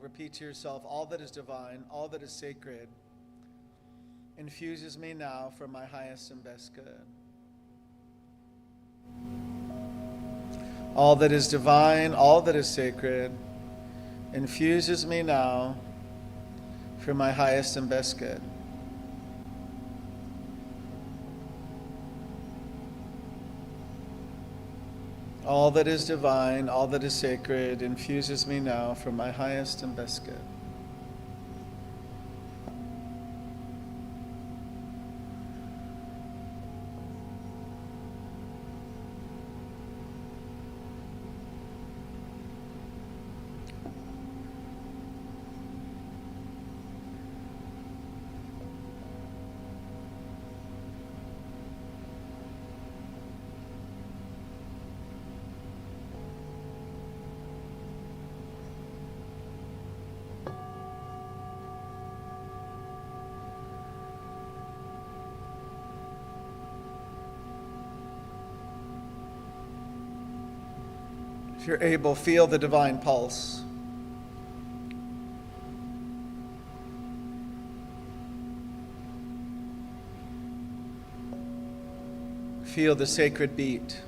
repeat to yourself, all that is divine, all that is sacred, infuses me now for my highest and best good. All that is divine, all that is sacred, infuses me now for my highest and best good. All that is divine, all that is sacred, infuses me now for my highest and best good. If you're able, feel the divine pulse. Feel the sacred beat.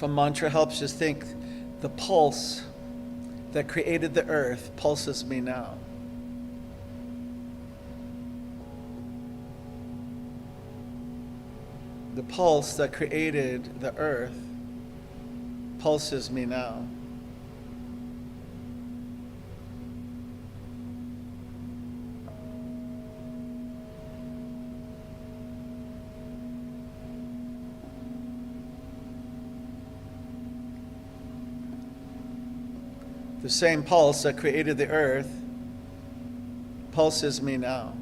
If a mantra helps, just think, the pulse that created the earth pulses me now. The pulse that created the earth pulses me now. The same pulse that created the earth pulses me now.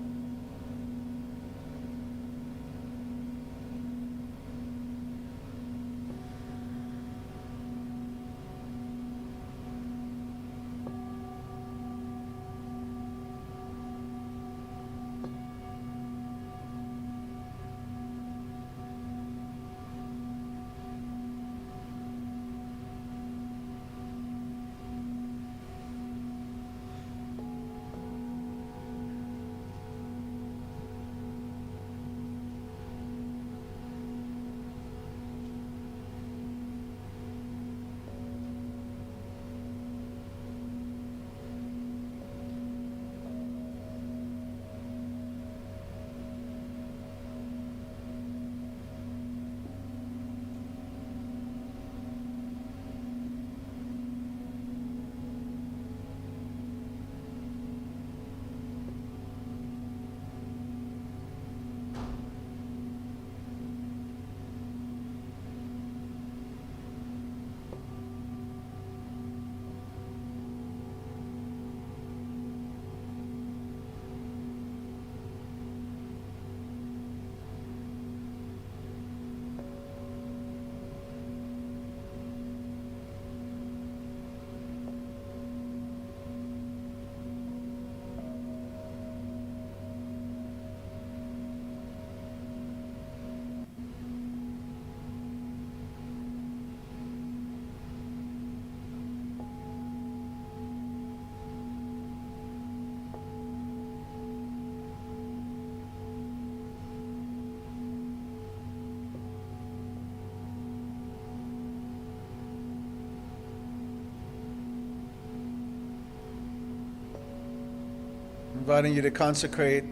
Inviting you to consecrate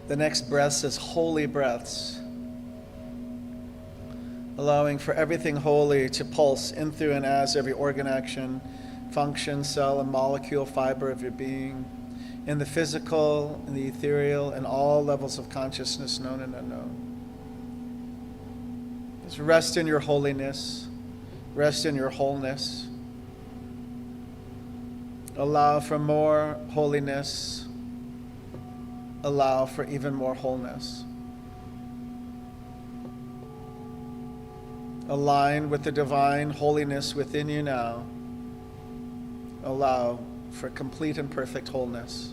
the next breaths as holy breaths, allowing for everything holy to pulse in, through, and as every organ, action, function, cell, and molecule, fiber of your being, in the physical, in the ethereal, and all levels of consciousness, known and unknown. Just rest in your holiness, rest in your wholeness. Allow for more holiness, allow for even more wholeness. Align with the divine holiness within you now. Allow for complete and perfect wholeness.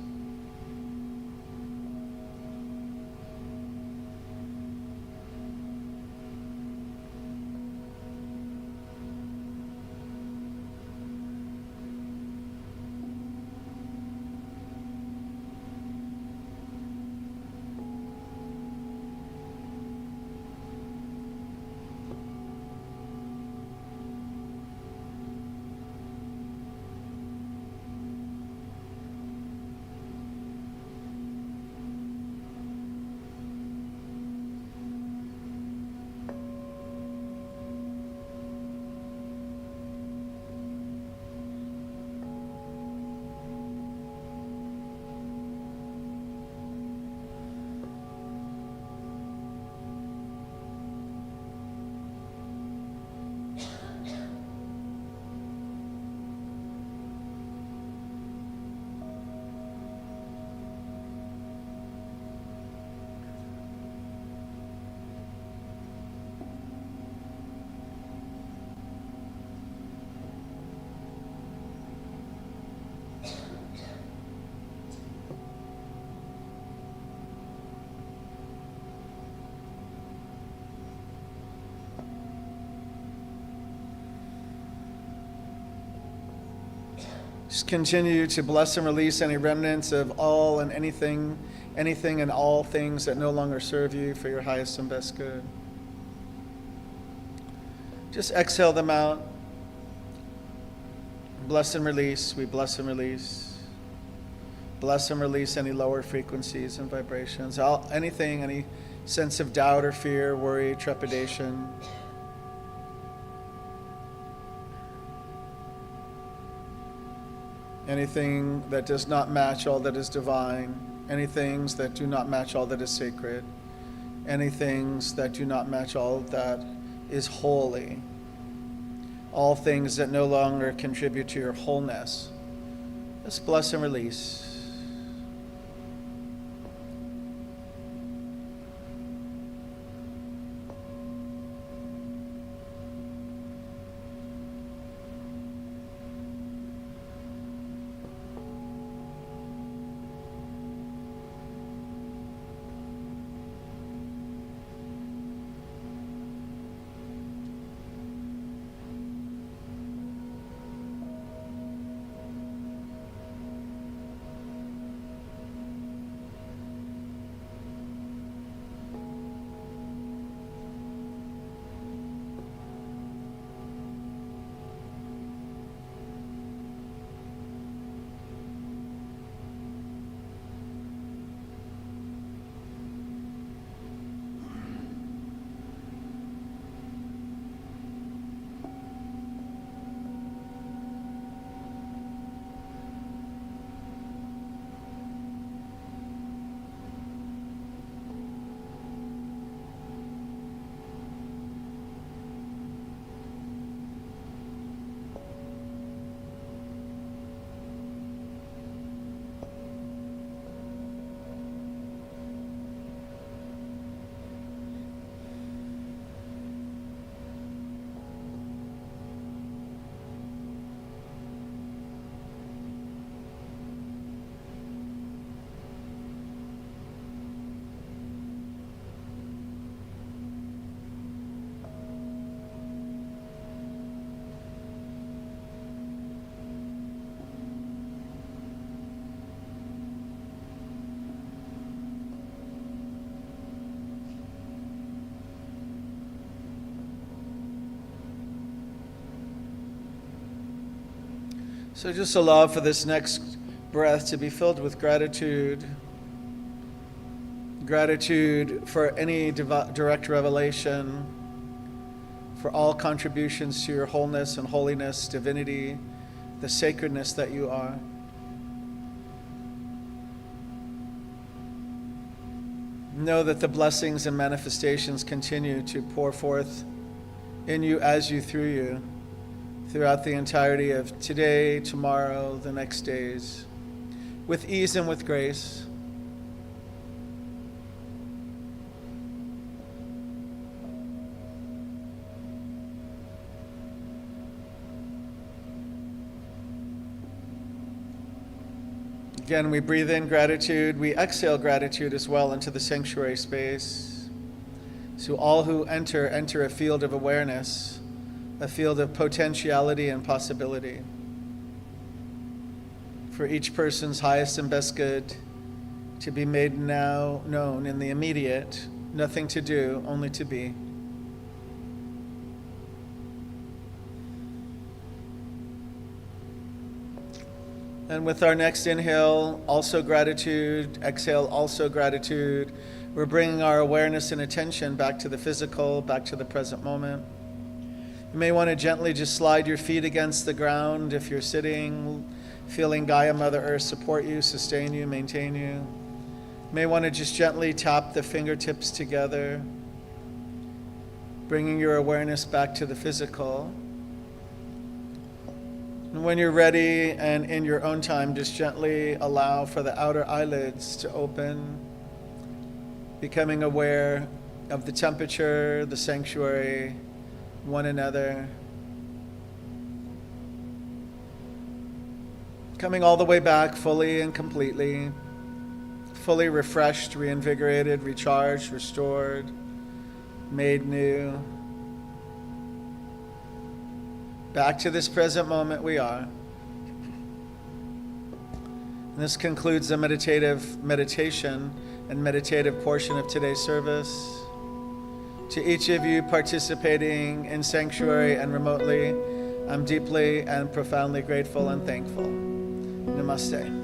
Just continue to bless and release any remnants of all and anything and all things that no longer serve you for your highest and best good. Just exhale them out. Bless and release. We bless and release. Bless and release any lower frequencies and vibrations. Anything, any sense of doubt or fear, worry, trepidation. Anything that does not match all that is divine, any things that do not match all that is sacred, any things that do not match all that is holy, all things that no longer contribute to your wholeness. Just bless and release. So just allow for this next breath to be filled with gratitude Gratitude for any direct revelation, for all contributions to your wholeness and holiness, divinity, the sacredness that you are. Know that the blessings and manifestations continue to pour forth in you, as you, through you, throughout the entirety of today, tomorrow, the next days, with ease and with grace. Again, we breathe in gratitude. We exhale gratitude as well into the sanctuary space. So all who enter a field of awareness, a field of potentiality and possibility. For each person's highest and best good to be made now known in the immediate, nothing to do, only to be. And with our next inhale, also gratitude. Exhale, also gratitude. We're bringing our awareness and attention back to the physical, back to the present moment. You may want to gently just slide your feet against the ground if you're sitting, feeling Gaia, Mother Earth support you, sustain you, maintain you. You may want to just gently tap the fingertips together, bringing your awareness back to the physical. And when you're ready and in your own time, just gently allow for the outer eyelids to open, becoming aware of the temperature, the sanctuary, one another. Coming all the way back fully and completely, fully refreshed, reinvigorated, recharged, restored, made new. Back to this present moment we are. And this concludes the meditation and meditative portion of today's service. To each of you participating in sanctuary and remotely, I'm deeply and profoundly grateful and thankful. Namaste.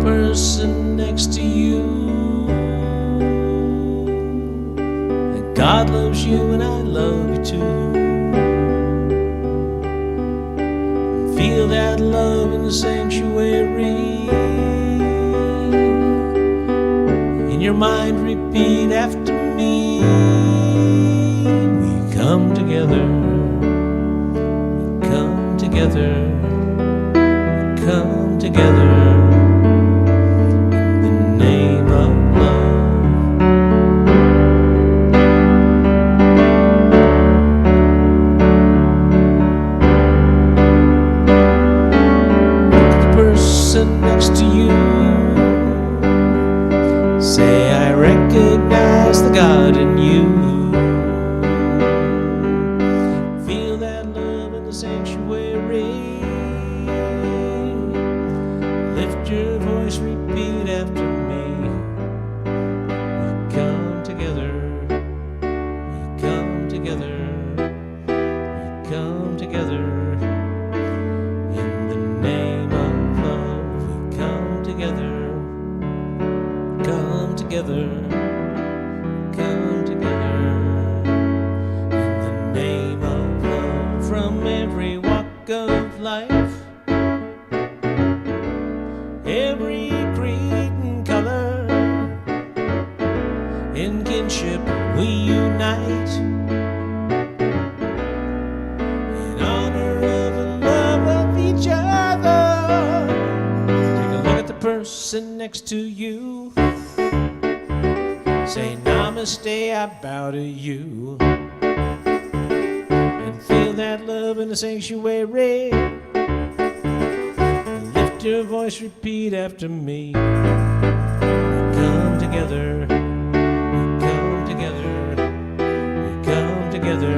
Person next to you, and God loves you and I love you too. Feel that love in the sanctuary. In your mind repeat after me. We come together, we come together, we come together. Next to you, say I recognize the God in you. Feel that love in the sanctuary. Lift your voice, repeat after me. We come together, we come together, we come together. Together, come together in the name of love. From every walk of life, every creed and color, in kinship we unite, in honor of the love of each other. Take a look at the person next to you. Say namaste, I bow to you. And feel that love in the sanctuary. Lift your voice, repeat after me. We come together, we come together, we come together.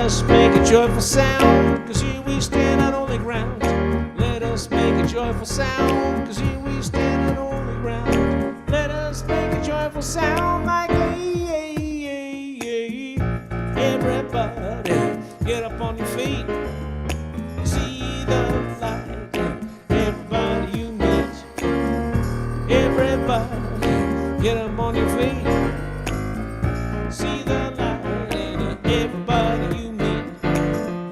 us make a joyful sound, 'cause here we stand on holy ground. Let us make a joyful sound, 'cause here we stand on holy ground. Let us make a joyful sound like everybody, get up on your feet. See the light. Everybody you meet. Everybody, get up on your feet. See the light in everybody you meet.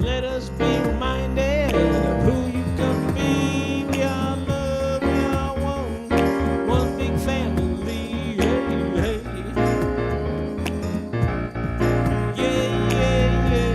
Let us be reminded of who you come to be. We are love, we are one big family. Hey, hey. Yeah, yeah, yeah.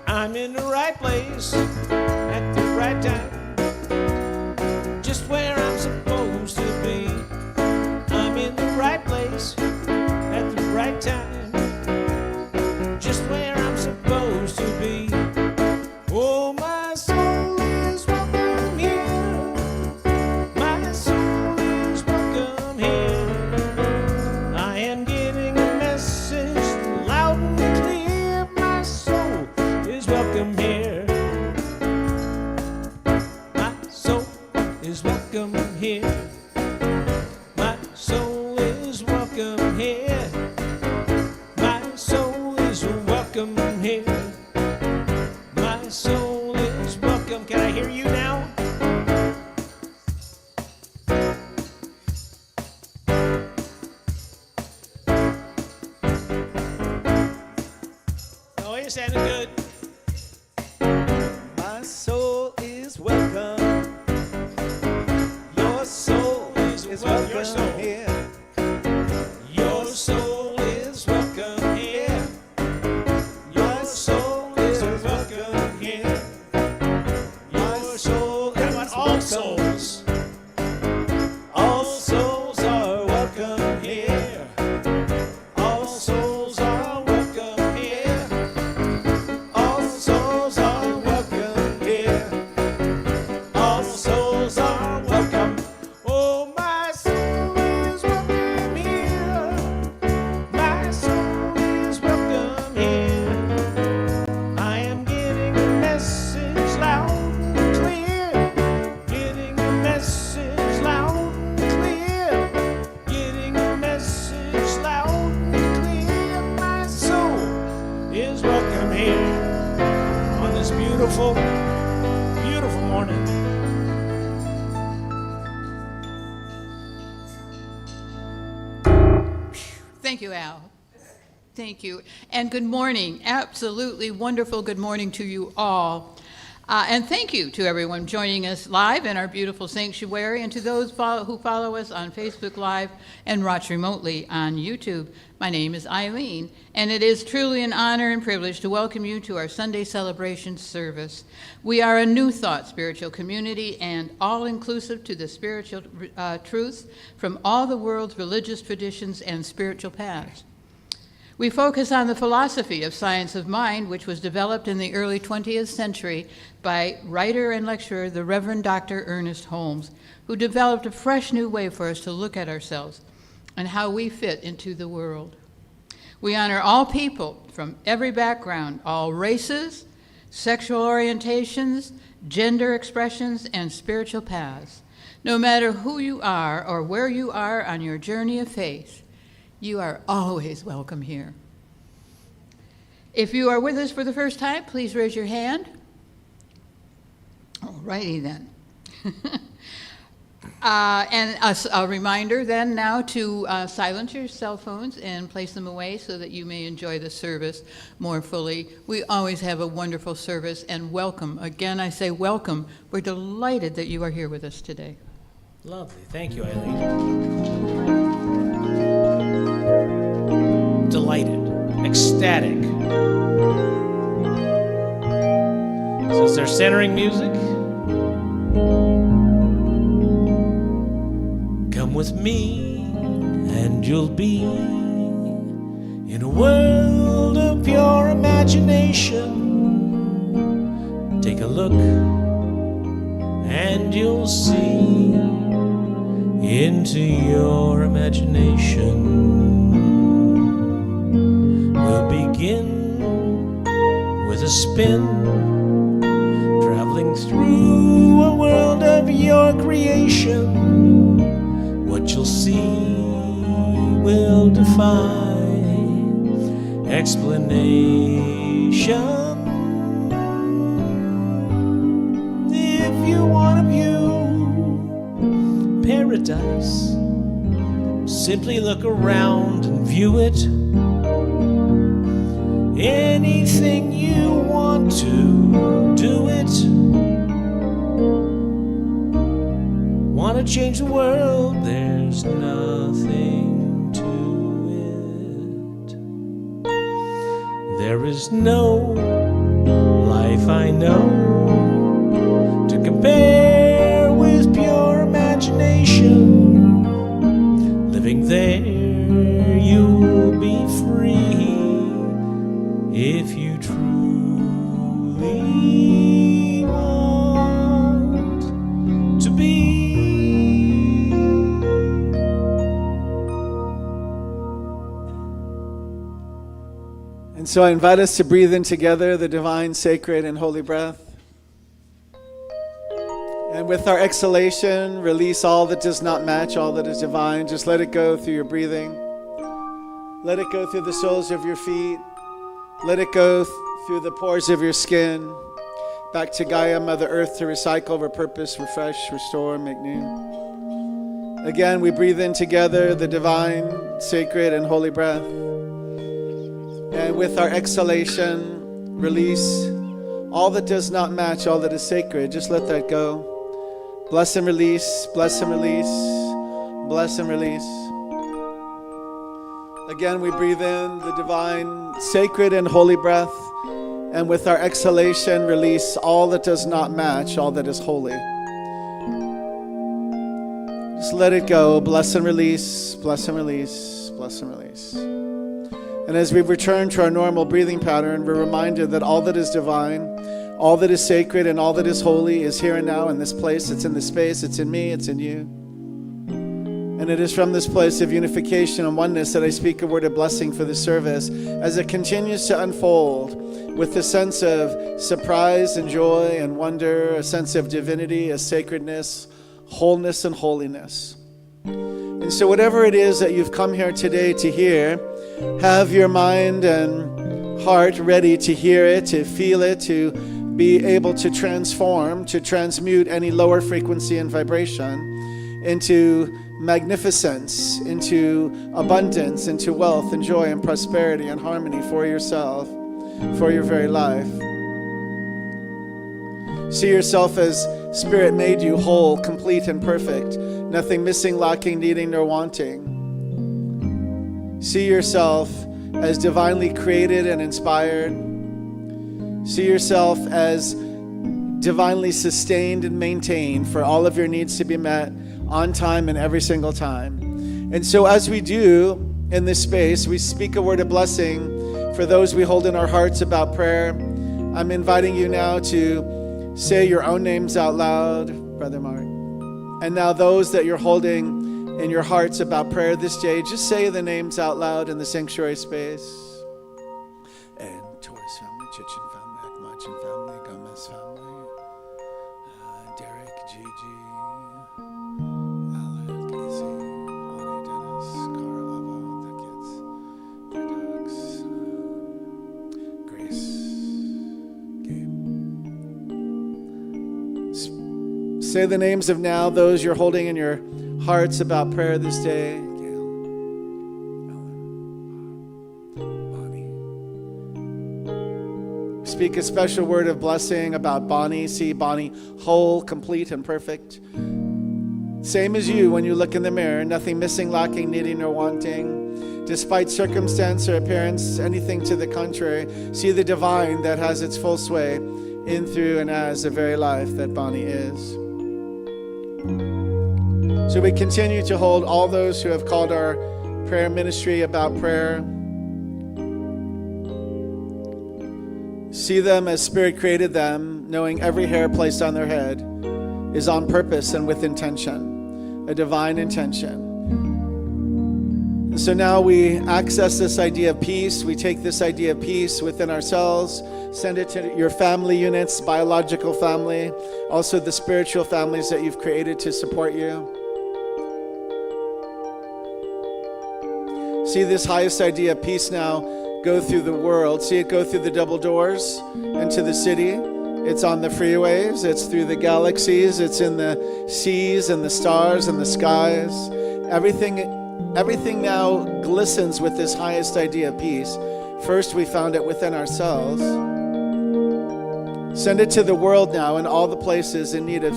I'm in the right place at the right time, just where I'm supposed to be. I'm in the right place at the right time, just where I'm supposed to be. Oh, my soul is welcome here. My soul is welcome here. I am giving a message loud and clear. My soul is welcome here. My soul is welcome here. My soul is welcome here. My soul is welcome here. My soul is welcome. Can I hear you now? Oh, you're sounding good. My soul is welcome. Your soul is Is welcome. welcome Your soul. here. Your soul is welcome here. Your soul is welcome here. Your soul. How about all souls? All souls are welcome here. All souls are welcome here. All souls are welcome here. All souls are welcome. Oh, my soul is welcome here. My soul is welcome here. I am getting a message loud and clear. Getting a message loud and clear. Getting a message loud and clear. My soul is welcome here on this beautiful, beautiful morning. Thank you, Al. Thank you. And good morning. Absolutely wonderful good morning to you all. And thank you to everyone joining us live in our beautiful sanctuary, and to those who follow us on Facebook Live and watch remotely on YouTube. My name is Eileen, and it is truly an honor and privilege to welcome you to our Sunday celebration service. We are a New Thought spiritual community and all-inclusive to the spiritual truths from all the world's religious traditions and spiritual paths. We focus on the philosophy of science of mind, which was developed in the early 20th century by writer and lecturer, the Reverend Dr. Ernest Holmes, who developed a fresh new way for us to look at ourselves and how we fit into the world. We honor all people from every background, all races, sexual orientations, gender expressions, and spiritual paths. No matter who you are or where you are on your journey of faith, you are always welcome here. If you are with us for the first time, please raise your hand. All righty then. And a reminder then now to silence your cell phones and place them away so that you may enjoy the service more fully. We always have a wonderful service, and welcome. Again, I say welcome. We're delighted that you are here with us today. Lovely. Thank you, Eileen. Delighted. static. So is there centering music? Come with me and you'll be in a world of pure imagination. Take a look and you'll see into your imagination. We'll begin with a spin, traveling through a world of your creation. What you'll see will defy explanation. If you want to view paradise, simply look around and view it. Anything you want to, do it. Want to change the world, there's nothing to it. There is no life I know to compare with pure imagination. Living there, you'll be free if you truly want to be. And so I invite us to breathe in together the divine, sacred, and holy breath. And with our exhalation, release all that does not match all that is divine. Just let it go through your breathing. Let it go through the soles of your feet. Let it go through the pores of your skin. Back to Gaia, Mother Earth, to recycle, repurpose, refresh, restore, make new. Again, we breathe in together the divine, sacred, and holy breath. And with our exhalation, release all that does not match all that is sacred. Just let that go. Bless and release, bless and release, bless and release. Again, we breathe in the divine, sacred, and holy breath. And with our exhalation, release all that does not match all that is holy. Just let it go. Bless and release, bless and release, bless and release. And as we return to our normal breathing pattern, we're reminded that all that is divine, all that is sacred, and all that is holy is here and now in this place. It's in this space. It's in me. It's in you. And it is from this place of unification and oneness that I speak a word of blessing for this service as it continues to unfold with a sense of surprise and joy and wonder, a sense of divinity, a sacredness, wholeness, and holiness. And so whatever it is that you've come here today to hear, have your mind and heart ready to hear it, to feel it, to be able to transform, to transmute any lower frequency and vibration into magnificence, into abundance, into wealth and joy and prosperity and harmony for yourself, for your very life. See yourself as Spirit made you whole, complete, and perfect, nothing missing, lacking, needing, nor wanting. See yourself as divinely created and inspired. See yourself as divinely sustained and maintained for all of your needs to be met on time and every single time. And so as we do in this space, we speak a word of blessing for those we hold in our hearts about prayer. I'm inviting you now to say your own names out loud, Brother Mark. And now those that you're holding in your hearts about prayer this day, just say the names out loud in the sanctuary space. And Taurus family, Chitjian family, Akmachin family, Gomez family, Derek, Gigi, Alan, Casey, Ani, Dennis, Cara, Ava, the kids, their dogs, Grace, Gabe. Say the names of now those you're holding in your hearts about prayer this day. Gail, Ellen, Bonnie. Speak a special word of blessing about Bonnie. See Bonnie whole, complete, and perfect. Same as you when you look in the mirror, nothing missing, lacking, needing, or wanting. despite circumstance or appearance, anything to the contrary. See the divine that has its full sway in, through, and as the very life that Bonnie is. So we continue to hold all those who have called our prayer ministry about prayer. See them as Spirit created them, knowing every hair placed on their head is on purpose and with intention, a divine intention. And so now we access this idea of peace. We take this idea of peace within ourselves, send it to your family units, biological family, also the spiritual families that you've created to support you. See this highest idea of peace now go through the world. See it go through the double doors into the city. It's on the freeways. It's through the galaxies. It's in the seas and the stars and the skies. Everything now glistens with this highest idea of peace. First, we found it within ourselves. Send it to the world now in all the places in need of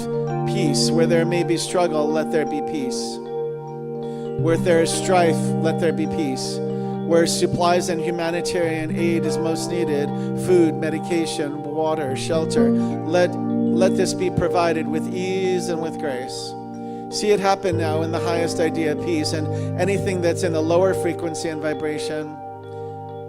peace. Where there may be struggle, let there be peace. Where there is strife, let there be peace. Where supplies and humanitarian aid is most needed, food, medication, water, shelter, let this be provided with ease and with grace. See it happen now in the highest idea of peace, and anything that's in a lower frequency and vibration,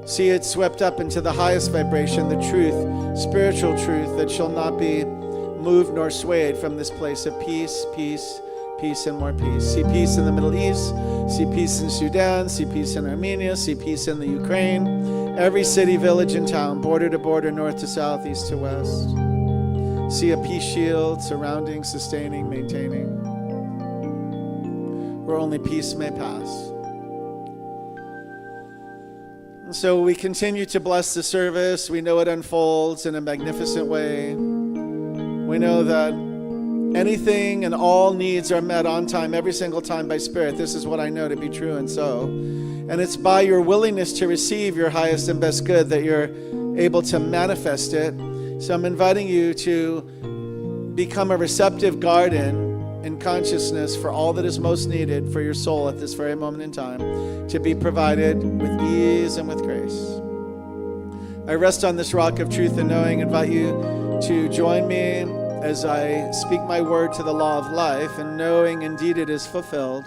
see it swept up into the highest vibration, the truth, spiritual truth that shall not be moved nor swayed from this place of peace, peace, peace, and more peace. See peace in the Middle East, see peace in Sudan, see peace in Armenia, see peace in the Ukraine, every city, village, and town, border to border, north to south, east to west. See a peace shield surrounding, sustaining, maintaining, where only peace may pass. And so we continue to bless the service. We know it unfolds in a magnificent way. We know that anything and all needs are met on time, every single time by Spirit. This is what I know to be true, and so. And it's by your willingness to receive your highest and best good that you're able to manifest it. So I'm inviting you to become a receptive garden in consciousness for all that is most needed for your soul at this very moment in time, to be provided with ease and with grace. I rest on this rock of truth and knowing, invite you to join me as I speak my word to the law of life, and knowing indeed it is fulfilled.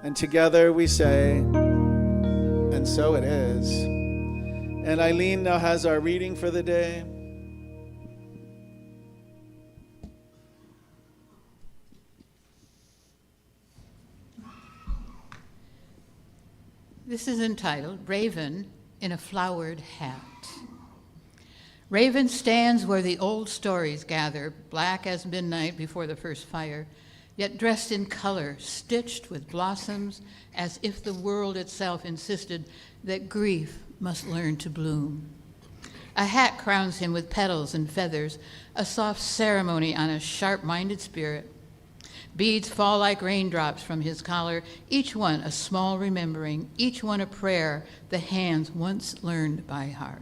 And together we say, and so it is. And Eileen now has our reading for the day. This is entitled Raven in a Flowered Hat. Raven stands where the old stories gather, black as midnight before the first fire, yet dressed in color, stitched with blossoms, as if the world itself insisted that grief must learn to bloom. A hat crowns him with petals and feathers, a soft ceremony on a sharp-minded spirit. Beads fall like raindrops from his collar, each one a small remembering, each one a prayer the hands once learned by heart.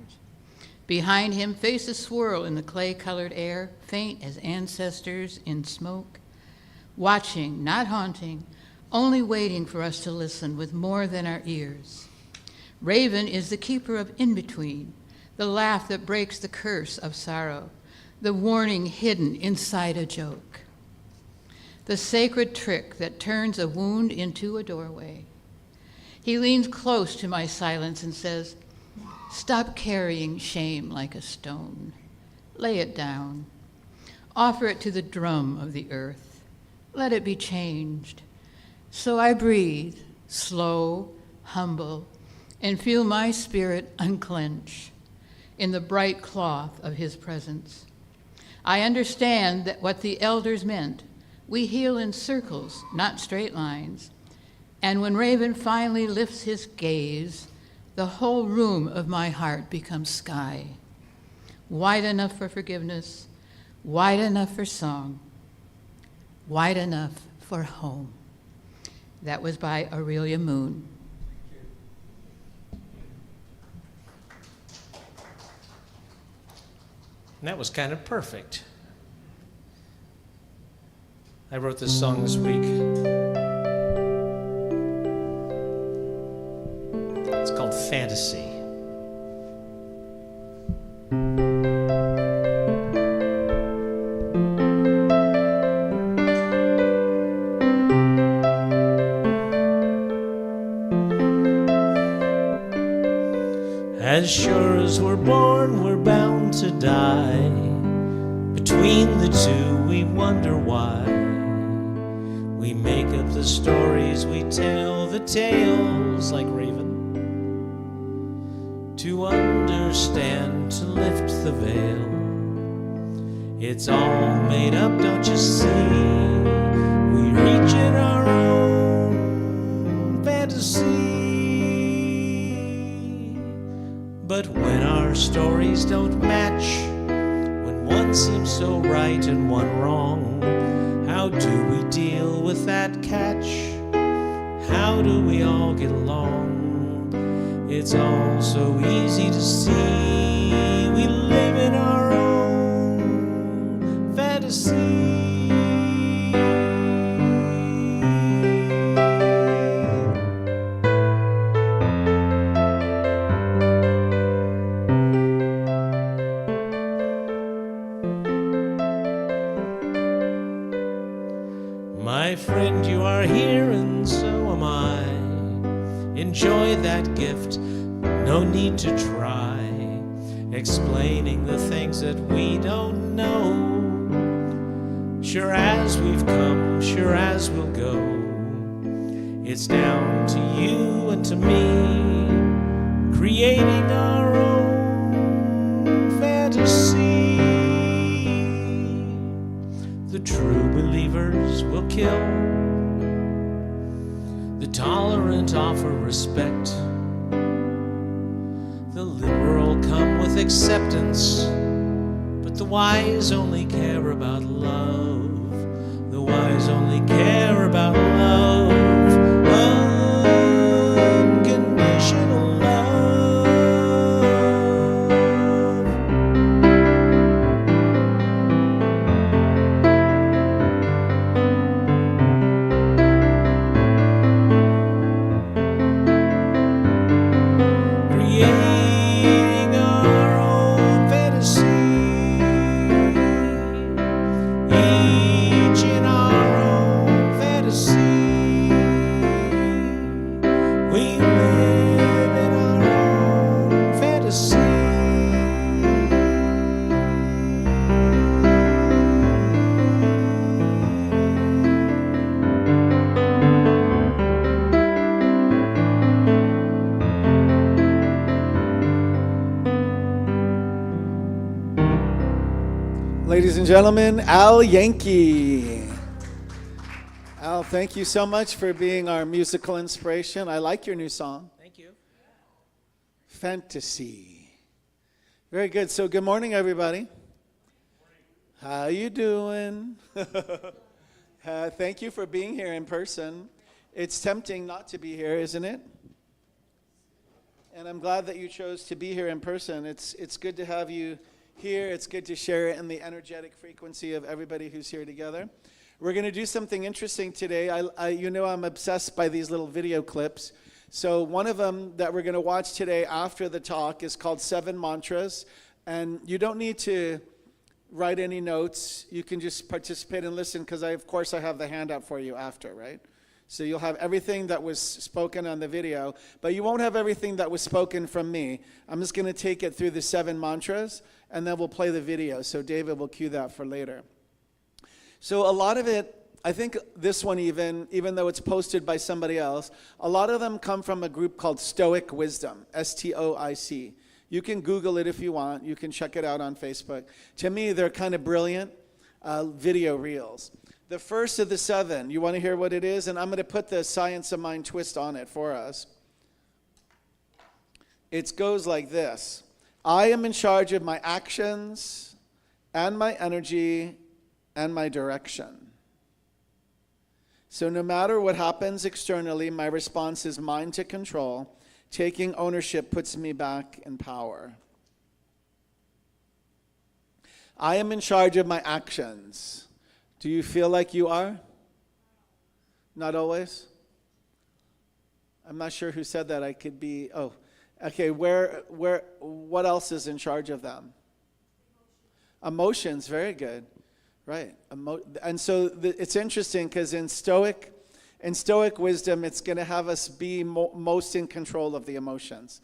Behind him, faces swirl in the clay-colored air, faint as ancestors in smoke, watching, not haunting, only waiting for us to listen with more than our ears. Raven is the keeper of in-between, the laugh that breaks the curse of sorrow, the warning hidden inside a joke, the sacred trick that turns a wound into a doorway. He leans close to my silence and says, "Stop carrying shame like a stone. Lay it down. Offer it to the drum of the earth. Let it be changed." So I breathe, slow, humble, and feel my spirit unclench in the bright cloth of his presence. I understand that what the elders meant. We heal in circles, not straight lines. And when Raven finally lifts his gaze, the whole room of my heart becomes sky, wide enough for forgiveness, wide enough for song, wide enough for home. That was by Aurelia Moon. And that was kind of perfect. I wrote this song this week. It's called Fantasy. As sure as we're born, we're bound to die. Between the two, we wonder why. We make up the stories, we tell the tales like Raven. To understand, to lift the veil. It's all made up, don't you see? We reach in our own fantasy. But when our stories don't match, when one seems so right and one wrong, how do we deal with that catch? How do we all get along? It's all so easy to see. We live in our own fantasy. My friend, you are here and so am I. Enjoy that gift, no need to try explaining the things that we don't know. Sure as we've come, sure as we'll go, it's down to you and to me, creating our own fantasy. The true believers will kill, the tolerant offer respect, the liberal come with acceptance, but the wise only care about love. The wise only care about love, unconditional love. Creating our own fantasy, each in our own fantasy. We live in our own fantasy. Ladies and gentlemen, Al Yankee. Al, thank you so much for being our musical inspiration. I like your new song, Thank you. Fantasy. Very good. So good morning, everybody. How you doing? Thank you for being here in person. It's tempting not to be here, isn't it? And I'm glad that you chose to be here in person. It's good to have you here. It's good to share it in the energetic frequency of everybody who's here together. We're going to do something interesting today. You know I'm obsessed by these little video clips. So one of them that we're going to watch today after the talk is called 7 Mantras. And you don't need to write any notes. You can just participate and listen because of course I have the handout for you after, right? So you'll have everything that was spoken on the video, but you won't have everything that was spoken from me. I'm just going to take it through the 7 mantras, and then we'll play the video. So David will cue that for later. So a lot of it, I think this one even though it's posted by somebody else, a lot of them come from a group called Stoic Wisdom, STOIC. You can Google it if you want. You can check it out on Facebook. To me, they're kind of brilliant video reels. The first of the 7, you want to hear what it is? And I'm going to put the Science of Mind twist on it for us. It goes like this. I am in charge of my actions and my energy and my direction. So no matter what happens externally, my response is mine to control. Taking ownership puts me back in power. I am in charge of my actions. Do you feel like you are? Not always? I'm not sure who said that. I could be, okay, what else is in charge of them? Emotions, very good. Right. And so it's interesting because in Stoic wisdom, it's going to have us be most in control of the emotions.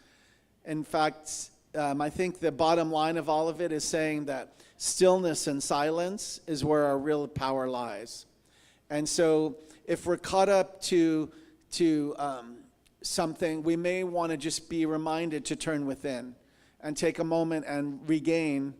In fact, I think the bottom line of all of it is saying that stillness and silence is where our real power lies. And so if we're caught up to something, we may want to just be reminded to turn within and take a moment and regain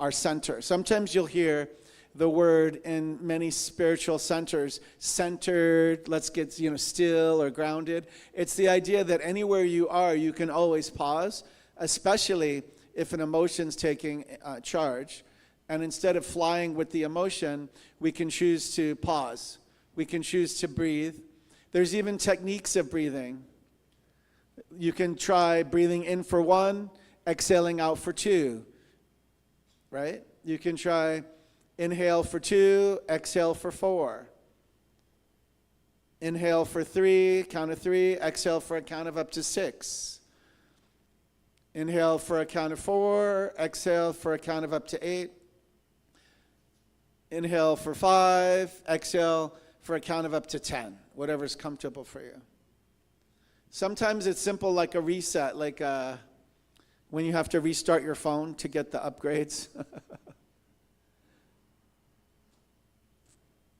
our center. Sometimes you'll hear the word in many spiritual centers, centered, let's get still or grounded. It's the idea that anywhere you are, you can always pause, especially if an emotion's taking charge. And instead of flying with the emotion, we can choose to pause. We can choose to breathe. There's even techniques of breathing. You can try breathing in for 1, exhaling out for 2, right? You can try inhale for 2, exhale for 4. Inhale for 3, count of 3, exhale for a count of up to 6. Inhale for a count of 4, exhale for a count of up to 8. Inhale for 5, exhale for a count of up to 10, whatever's comfortable for you. Sometimes it's simple like a reset, like when you have to restart your phone to get the upgrades.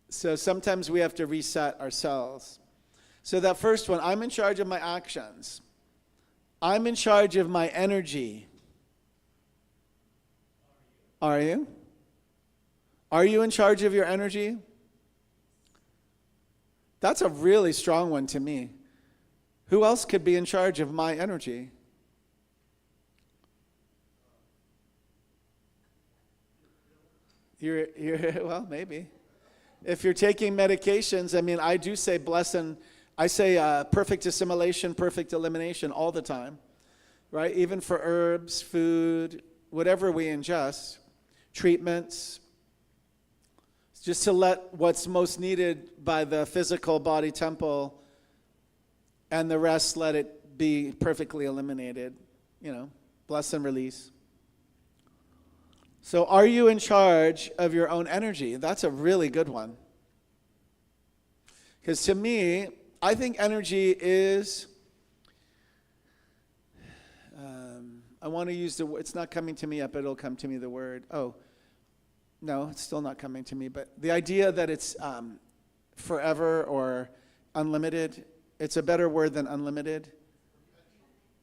So sometimes we have to reset ourselves. So that first one, I'm in charge of my actions. I'm in charge of my energy. Are you? Are you in charge of your energy? That's a really strong one to me. Who else could be in charge of my energy? You're well, maybe. If you're taking medications, I do say I say perfect assimilation, perfect elimination all the time, right? Even for herbs, food, whatever we ingest, treatments, just to let what's most needed by the physical body temple and the rest let it be perfectly eliminated, bless and release. So are you in charge of your own energy? That's a really good one. Because to me, I think energy is, I want to use it's not coming to me yet, but it'll come to me, the word. Oh, no, it's still not coming to me. But the idea that it's forever or unlimited, it's a better word than unlimited.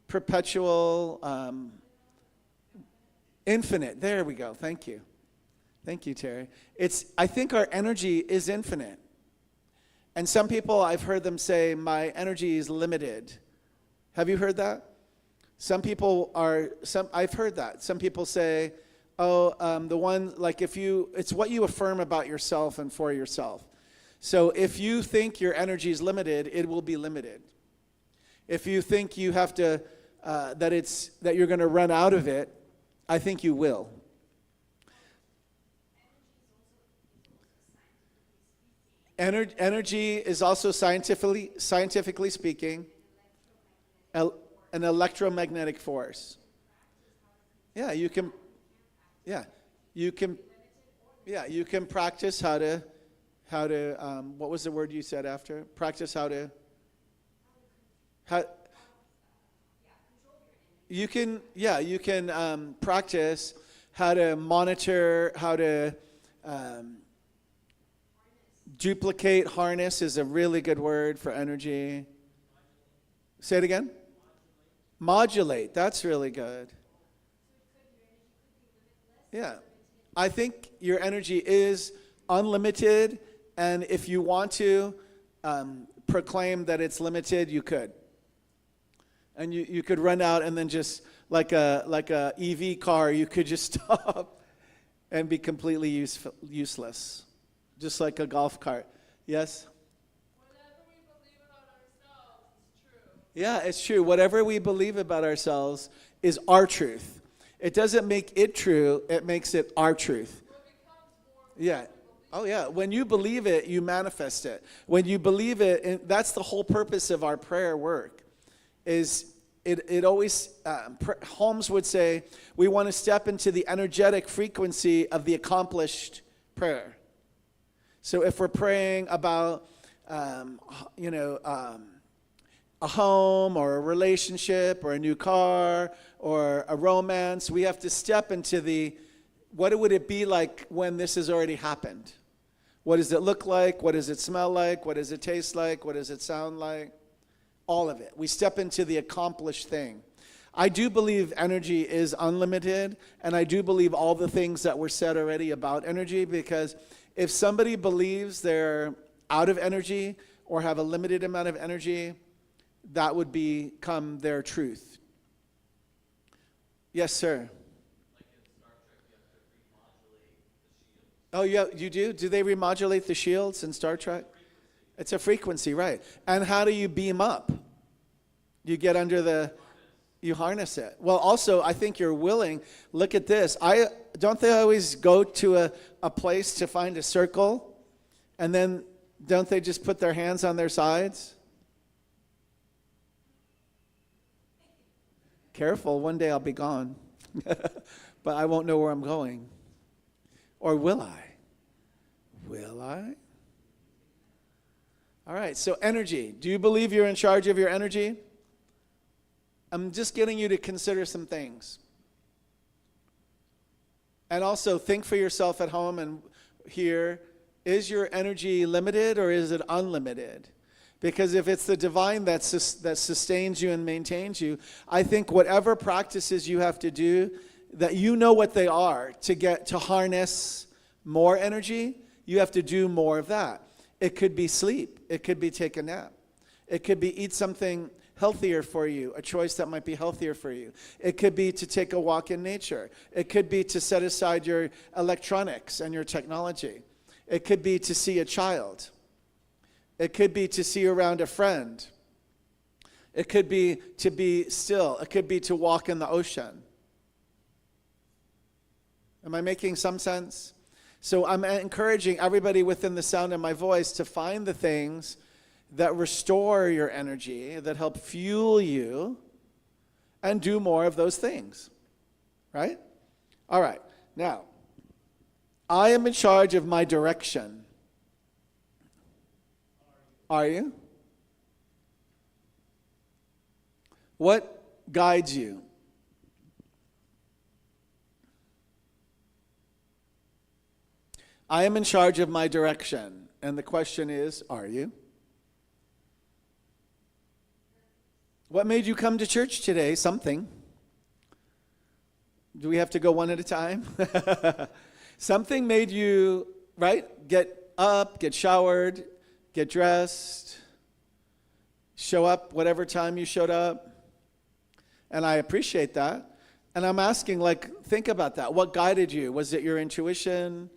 Perpetual, infinite. There we go. Thank you. Thank you, Terry. I think our energy is infinite. And some people, I've heard them say, my energy is limited. Have you heard that? I've heard that. Some people say, it's what you affirm about yourself and for yourself. So if you think your energy is limited, it will be limited. If you think you have to, that you're going to run out of it, I think you will. Energy is also scientifically speaking, an electromagnetic force. You can practice how to what was the word you said after? Practice you can practice how to monitor, how to duplicate. Harness is a really good word for energy. Say it again. Modulate. That's really good. Yeah. I think your energy is unlimited, and if you want to proclaim that it's limited, you could. And you could run out and then just like a EV car, you could just stop and be completely useless. Just like a golf cart. Yes? Whatever we believe about ourselves is true. Yeah, it's true. Whatever we believe about ourselves is our truth. It doesn't make it true, it makes it our truth. Well, it becomes more Yeah. what we Oh, yeah. When you believe it, you manifest it. When you believe it, and that's the whole purpose of our prayer work, is it always, Holmes would say, we want to step into the energetic frequency of the accomplished prayer. So if we're praying about, a home or a relationship or a new car or a romance, we have to step into what would it be like when this has already happened? What does it look like? What does it smell like? What does it taste like? What does it sound like? All of it. We step into the accomplished thing. I do believe energy is unlimited, and I do believe all the things that were said already about energy, because if somebody believes they're out of energy or have a limited amount of energy, that would become their truth. Yes, sir. Oh, yeah, you do? Do they remodulate the shields in Star Trek? It's a frequency, right. And how do you beam up? You get under you harness it. Well, also, I think you're willing. Look at this. Don't they always go to a place to find a circle? And then don't they just put their hands on their sides? Careful, one day I'll be gone. But I won't know where I'm going. Or will I? Will I? All right, so energy. Do you believe you're in charge of your energy? I'm just getting you to consider some things. And also think for yourself at home and here, is your energy limited or is it unlimited? Because if it's the divine that sustains you and maintains you, I think whatever practices you have to do, that you know what they are to harness more energy, you have to do more of that. It could be sleep. It could be take a nap. It could be eat something healthier for you, a choice that might be healthier for you. It could be to take a walk in nature. It could be to set aside your electronics and your technology. It could be to see a child. It could be to see around a friend. It could be to be still. It could be to walk in the ocean. Am I making some sense? So I'm encouraging everybody within the sound of my voice to find the things that restore your energy, that help fuel you, and do more of those things. Right? All right. Now, I am in charge of my direction. Are you? What guides you? I am in charge of my direction. And the question is, are you? What made you come to church today? Something. Do we have to go one at a time? Something made you, right? Get up, get showered, get dressed, show up whatever time you showed up. And I appreciate that. And I'm asking, think about that. What guided you? Was it your intuition?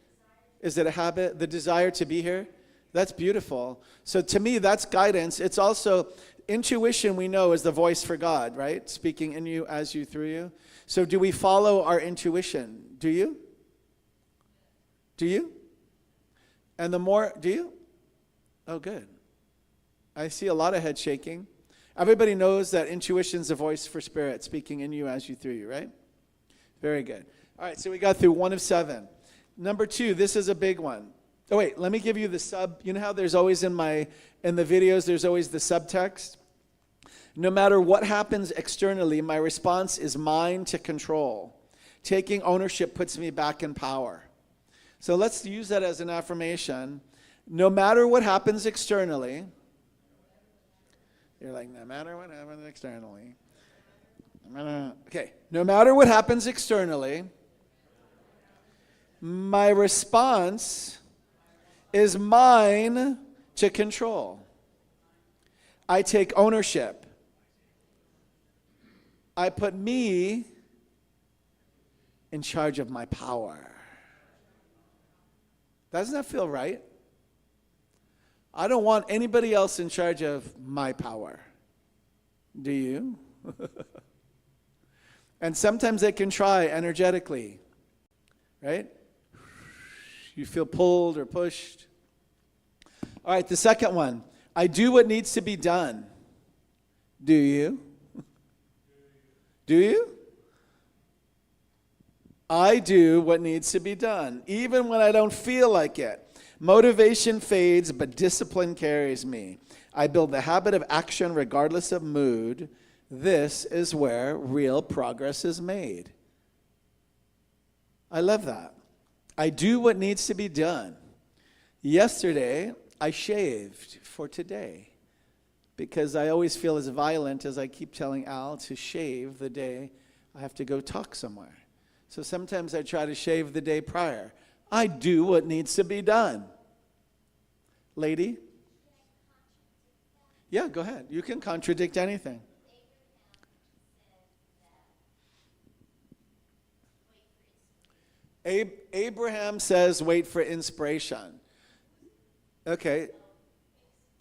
Is it a habit? The desire to be here? That's beautiful. So to me, that's guidance. It's also, intuition we know is the voice for God, right? Speaking in you, as you, through you. So do we follow our intuition? Do you? Do you? And the more, do you? Oh, good. I see a lot of head shaking. Everybody knows that intuition's a voice for spirit speaking in you, as you, through you, right? Very good. All right, so we got through 1 of 7. Number 2, this is a big one. Oh, wait, let me give you the sub. You know how there's always in the videos, there's always the subtext? No matter what happens externally, my response is mine to control. Taking ownership puts me back in power. So let's use that as an affirmation. No matter what happens externally, you're like, no matter what happens externally. Okay, no matter what happens externally, my response is mine to control. I take ownership. I put me in charge of my power. Doesn't that feel right? I don't want anybody else in charge of my power. Do you? And sometimes they can try energetically, right? You feel pulled or pushed. All right, the second one. I do what needs to be done. Do you? Do you? I do what needs to be done, even when I don't feel like it. Motivation fades, but discipline carries me. I build the habit of action regardless of mood. This is where real progress is made. I love that. I do what needs to be done. Yesterday, I shaved for today because I always feel as violent as I keep telling Al to shave the day I have to go talk somewhere. So sometimes I try to shave the day prior. I do what needs to be done. Lady? Yeah, go ahead. You can contradict anything. Abraham says, wait for inspiration. Okay.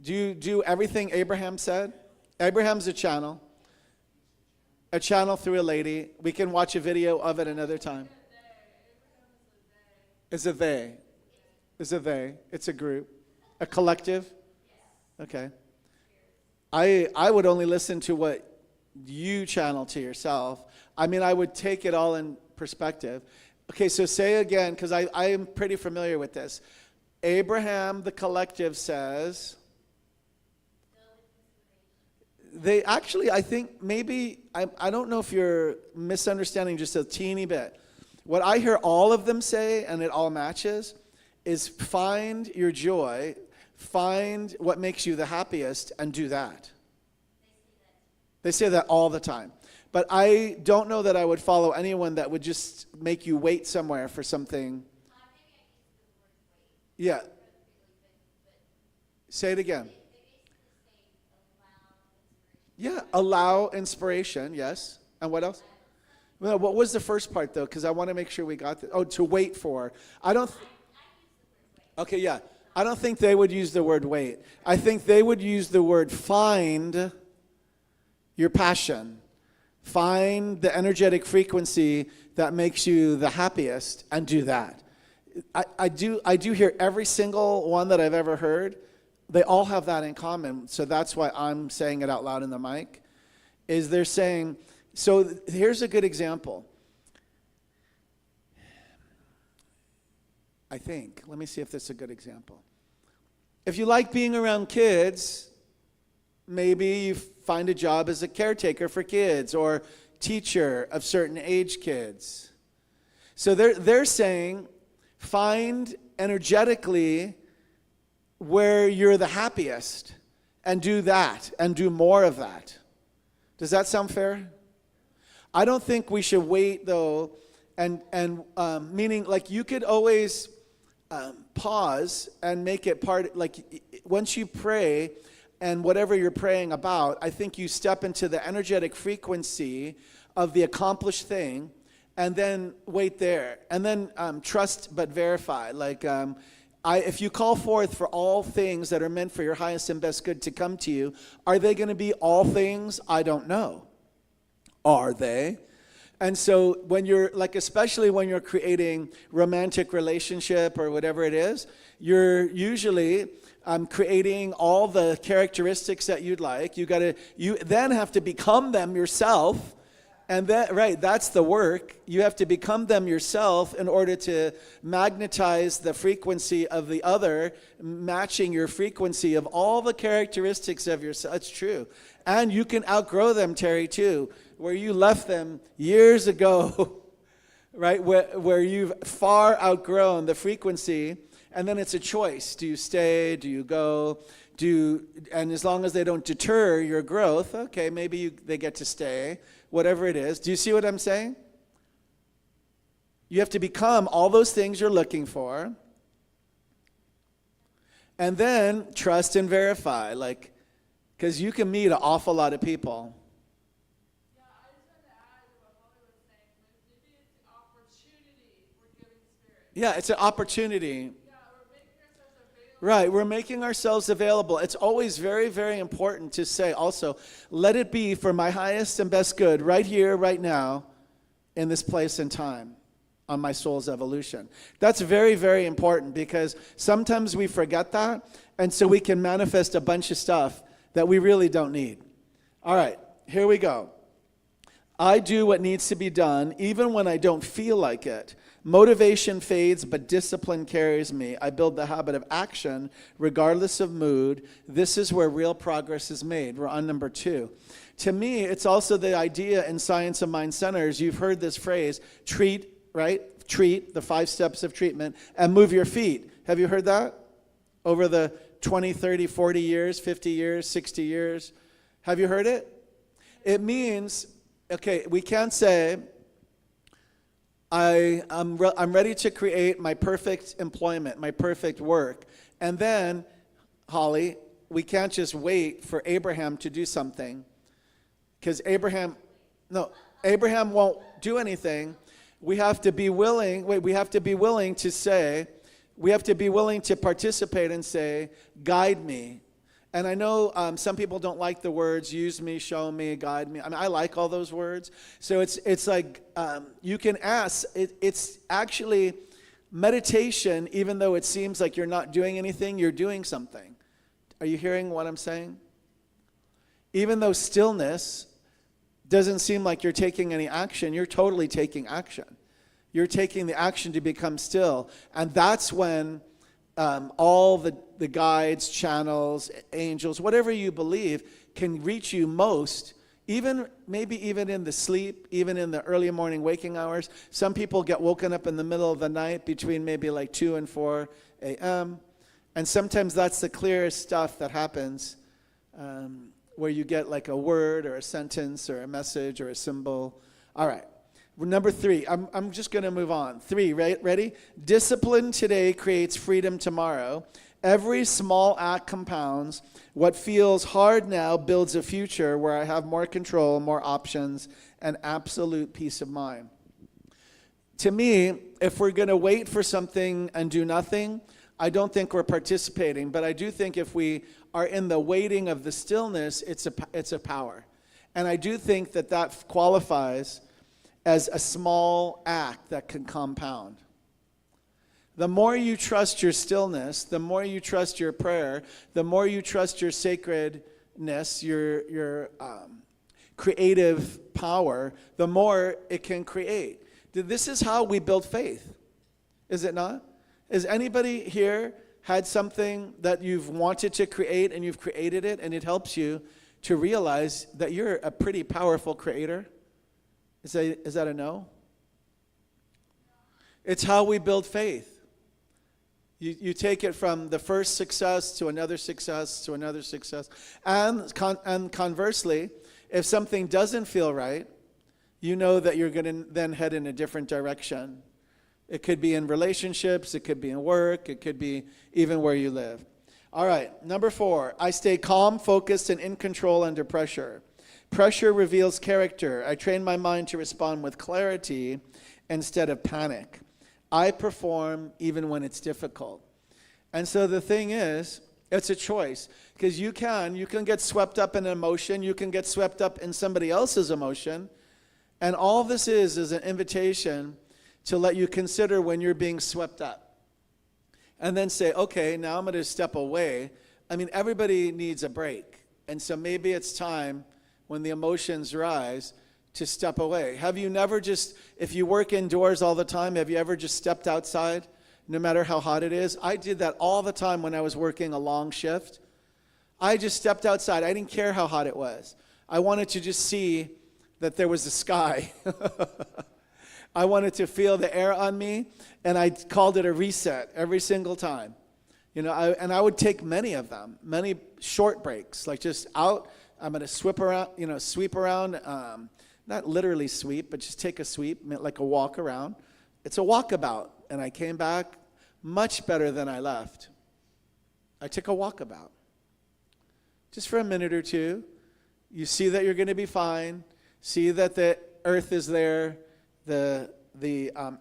Do you do everything Abraham said? Abraham's a channel through a lady. We can watch a video of it another time. Is it they? Is it they? It's a group. A collective? Okay. I would only listen to what you channel to yourself. I mean, I would take it all in perspective. Okay, so say again, because I am pretty familiar with this. Abraham, the collective, says, they actually, I think maybe, I don't know if you're misunderstanding just a teeny bit. What I hear all of them say, and it all matches, is find your joy, find what makes you the happiest, and do that. They say that all the time. But I don't know that I would follow anyone that would just make you wait somewhere for something. Yeah. Say it again. Yeah, allow inspiration, yes. And what else? Well, what was the first part, though? Because I want to make sure we got that. Oh, to wait for. Okay, yeah. I don't think they would use the word wait. I think they would use the word find your passion. Find the energetic frequency that makes you the happiest and do that. I do hear every single one that I've ever heard. They all have that in common. So that's why I'm saying it out loud in the mic. Is they're saying, so here's a good example. I think. Let me see if this is a good example. If you like being around kids, maybe you find a job as a caretaker for kids or teacher of certain age kids. So they're saying find energetically where you're the happiest and do that and do more of that. Does that sound fair? I don't think we should wait though, and meaning like you could always pause and make it part, like once you pray and whatever you're praying about, I think you step into the energetic frequency of the accomplished thing and then wait there. And then trust but verify. Like if you call forth for all things that are meant for your highest and best good to come to you, are they going to be all things? I don't know. Are they? And so when you're, like especially when you're creating romantic relationship or whatever it is, you're usually creating all the characteristics that you'd like. You then have to become them yourself. And that, right, that's the work. You have to become them yourself in order to magnetize the frequency of the other, matching your frequency of all the characteristics of yourself. It's true. And you can outgrow them, Terry, too, where you left them years ago, right, where you've far outgrown the frequency. And then it's a choice. Do you stay? Do you go? And as long as they don't deter your growth, okay, maybe they get to stay, whatever it is. Do you see what I'm saying? You have to become all those things you're looking for. And then trust and verify, like, because you can meet an awful lot of people. Yeah, I just wanted to add to what Molly was saying. Maybe it's an opportunity for giving spirit. Yeah, it's an opportunity. Yeah, we're making ourselves available. Right, we're making ourselves available. It's always very, very important to say also, let it be for my highest and best good right here, right now, in this place and time. on my soul's evolution. That's very, very important because sometimes we forget that, and so we can manifest a bunch of stuff that we really don't need. All right, here we go. I do what needs to be done even when I don't feel like it. Motivation fades, but discipline carries me. I build the habit of action regardless of mood. This is where real progress is made. We're on number 2. To me, it's also the idea in Science of Mind Centers. You've heard this phrase, treat, right? Treat, the 5 steps of treatment, and move your feet. Have you heard that? Over the 20, 30, 40 years, 50 years, 60 years. Have you heard it? It means, okay, we can't say, I'm ready to create my perfect employment, my perfect work. And then, Holly, we can't just wait for Abraham to do something. Because Abraham won't do anything. We have to be willing to participate and say, guide me. And I know some people don't like the words, use me, show me, guide me. I mean, I like all those words. So it's like you can ask. It's actually meditation, even though it seems like you're not doing anything, you're doing something. Are you hearing what I'm saying? Even though stillness doesn't seem like you're taking any action, you're totally taking action. You're taking the action to become still. And that's when all the guides, channels, angels, whatever you believe, can reach you most, maybe even in the sleep, even in the early morning waking hours. Some people get woken up in the middle of the night between maybe like 2 and 4 a.m. And sometimes that's the clearest stuff that happens, where you get like a word or a sentence or a message or a symbol. All right. Number 3, I'm just going to move on. 3, right? Ready? Discipline today creates freedom tomorrow. Every small act compounds. What feels hard now builds a future where I have more control, more options, and absolute peace of mind. To me, if we're going to wait for something and do nothing, I don't think we're participating. But I do think if we are in the waiting of the stillness, it's a power. And I do think that qualifies as a small act that can compound. The more you trust your stillness, the more you trust your prayer, the more you trust your sacredness, your creative power, the more it can create. This is how we build faith, is it not? Has anybody here had something that you've wanted to create and you've created it and it helps you to realize that you're a pretty powerful creator? Is that a no? It's how we build faith. You take it from the first success to another success to another success. And conversely, if something doesn't feel right, you know that you're going to then head in a different direction. It could be in relationships, it could be in work, it could be even where you live. All right, number 4, I stay calm, focused, and in control under pressure. Pressure reveals character. I train my mind to respond with clarity instead of panic. I perform even when it's difficult. And so the thing is, it's a choice. Because you can get swept up in emotion. You can get swept up in somebody else's emotion. And all this is an invitation to let you consider when you're being swept up. And then say, okay, now I'm going to step away. I mean, everybody needs a break. And so maybe it's time, when the emotions rise, to step away. Have you never just, if you work indoors all the time, have you ever just stepped outside, no matter how hot it is? I did that all the time when I was working a long shift. I just stepped outside. I didn't care how hot it was. I wanted to just see that there was a sky. I wanted to feel the air on me, and I called it a reset every single time. I would take many of them, many short breaks, like just out. I'm going to sweep around, not literally sweep, but just take a sweep, like a walk around. It's a walkabout, and I came back much better than I left. I took a walkabout. Just for a minute or two, you see that you're going to be fine, see that the earth is there, the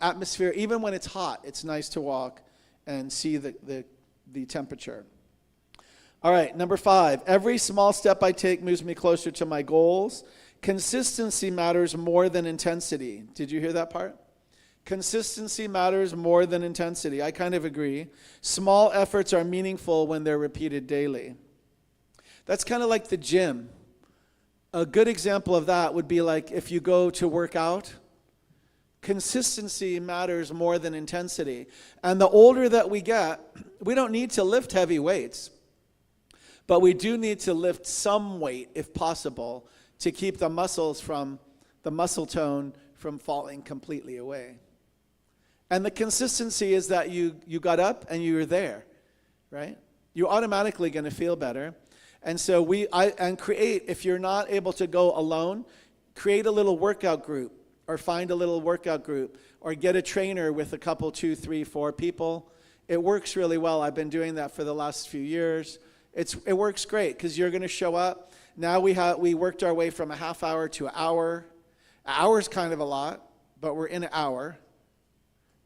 atmosphere, even when it's hot, it's nice to walk and see the temperature. All right, number 5, every small step I take moves me closer to my goals. Consistency matters more than intensity. Did you hear that part? Consistency matters more than intensity. I kind of agree. Small efforts are meaningful when they're repeated daily. That's kind of like the gym. A good example of that would be like if you go to work out. Consistency matters more than intensity. And the older that we get, we don't need to lift heavy weights. But we do need to lift some weight, if possible, to keep the muscle tone from falling completely away. And the consistency is that you got up and you were there, right? You're automatically going to feel better. And so create, if you're not able to go alone, create a little workout group, or find a little workout group, or get a trainer with a couple, 2, 3, 4 people. It works really well. I've been doing that for the last few years. It works great because you're going to show up. Now we worked our way from a half hour to an hour. An hour is kind of a lot, but we're in an hour.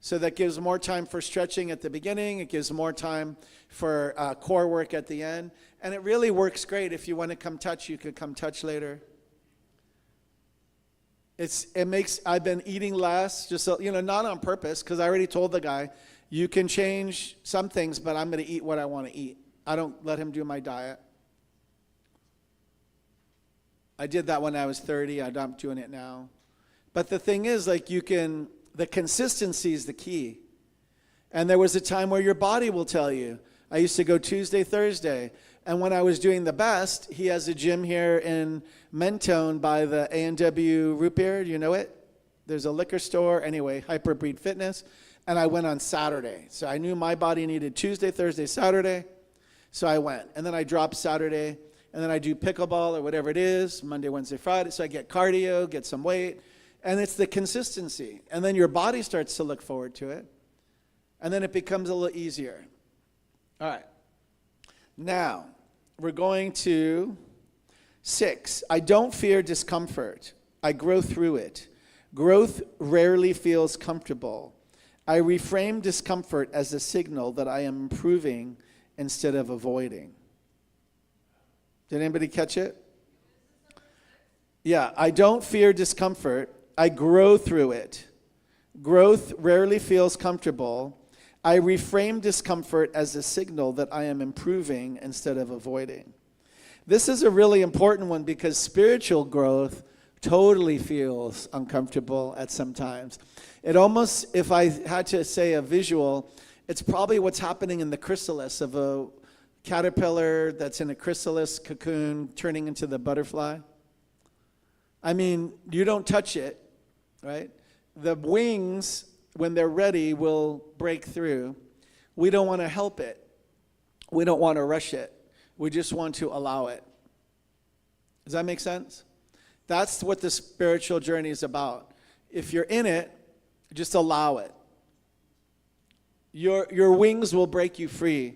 So that gives more time for stretching at the beginning. It gives more time for core work at the end. And it really works great. If you want to come touch, you could come touch later. I've been eating less, just so, not on purpose, because I already told the guy, you can change some things, but I'm going to eat what I want to eat. I don't let him do my diet. I did that when I was 30. I'm not doing it now. But the thing is, the consistency is the key. And there was a time where your body will tell you. I used to go Tuesday, Thursday. And when I was doing the best, he has a gym here in Mentone by the A&W Root Beer. Do you know it? There's a liquor store. Anyway, Hyperbreed Fitness. And I went on Saturday. So I knew my body needed Tuesday, Thursday, Saturday. So I went. And then I dropped Saturday. And then I do pickleball or whatever it is, Monday, Wednesday, Friday. So I get cardio, get some weight. And it's the consistency. And then your body starts to look forward to it. And then it becomes a little easier. All right. Now, we're going to 6. I don't fear discomfort. I grow through it. Growth rarely feels comfortable. I reframe discomfort as a signal that I am improving instead of avoiding. Did anybody catch it? Yeah, I don't fear discomfort. I grow through it. Growth rarely feels comfortable. I reframe discomfort as a signal that I am improving instead of avoiding. This is a really important one because spiritual growth totally feels uncomfortable at some times. It almost, if I had to say a visual, it's probably what's happening in the chrysalis of a caterpillar that's in a chrysalis cocoon turning into the butterfly. I mean, you don't touch it, right? The wings, when they're ready, will break through. We don't want to help it. We don't want to rush it. We just want to allow it. Does that make sense? That's what the spiritual journey is about. If you're in it, just allow it. Your wings will break you free.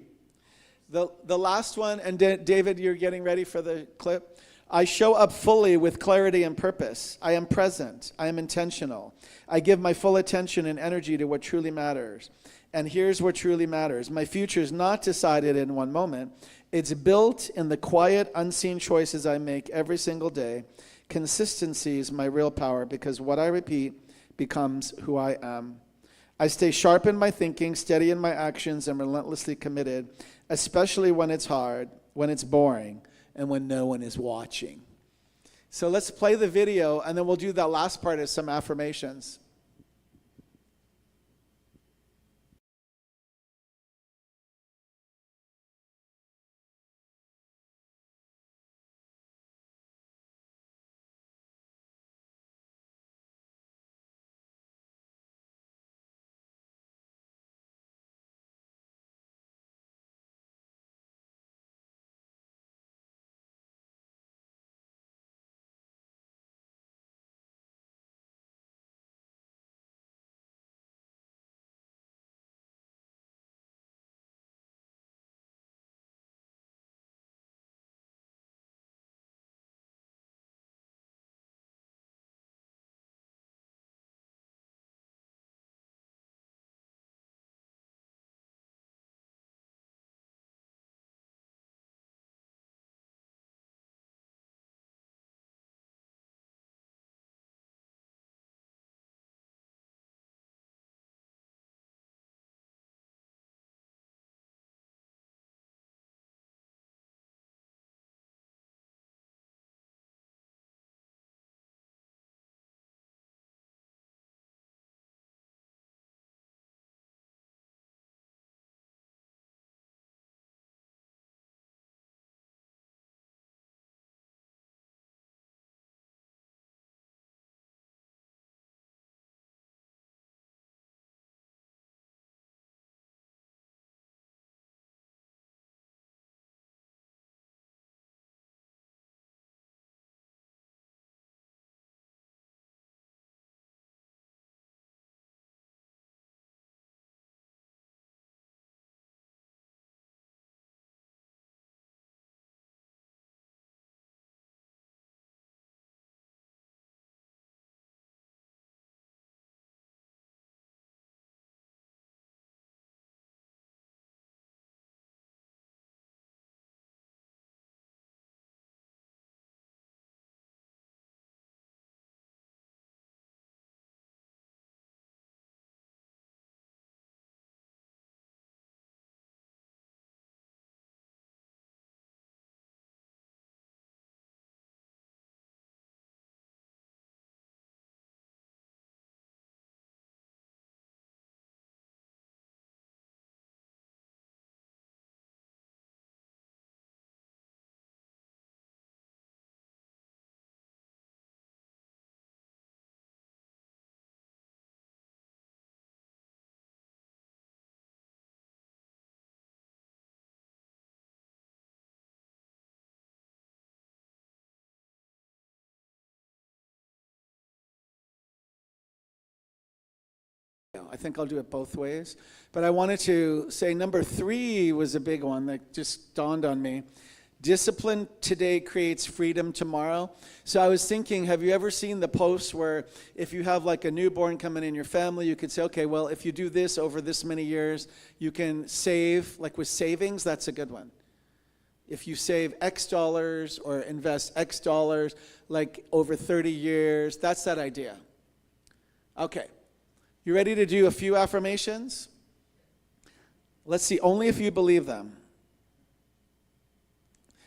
The last one, and David, you're getting ready for the clip. I show up fully with clarity and purpose. I am present. I am intentional. I give my full attention and energy to what truly matters. And here's what truly matters. My future is not decided in one moment. It's built in the quiet, unseen choices I make every single day. Consistency is my real power because what I repeat becomes who I am. I stay sharp in my thinking, steady in my actions, and relentlessly committed, especially when it's hard, when it's boring, and when no one is watching. So let's play the video, and then we'll do that last part as some affirmations. I think I'll do it both ways. But I wanted to say number 3 was a big one that just dawned on me. Discipline today creates freedom tomorrow. So I was thinking, have you ever seen the posts where if you have like a newborn coming in your family, you could say, okay, well, if you do this over this many years, you can save, like with savings, that's a good one. If you save X dollars or invest X dollars, like over 30 years, that's that idea. Okay, you ready to do a few affirmations? Let's see, only if you believe them.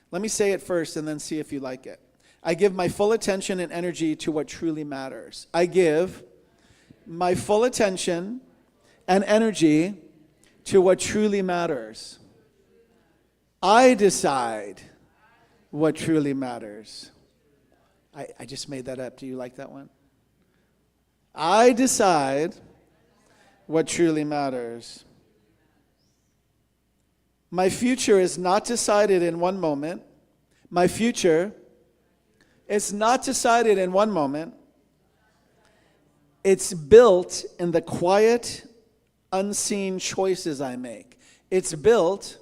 Let me say it first and then see if you like it. I give my full attention and energy to what truly matters. I give my full attention and energy to what truly matters. I decide what truly matters. I just made that up. Do you like that one? I decide what truly matters. My future is not decided in one moment. My future is not decided in one moment. It's built in the quiet, unseen choices I make. It's built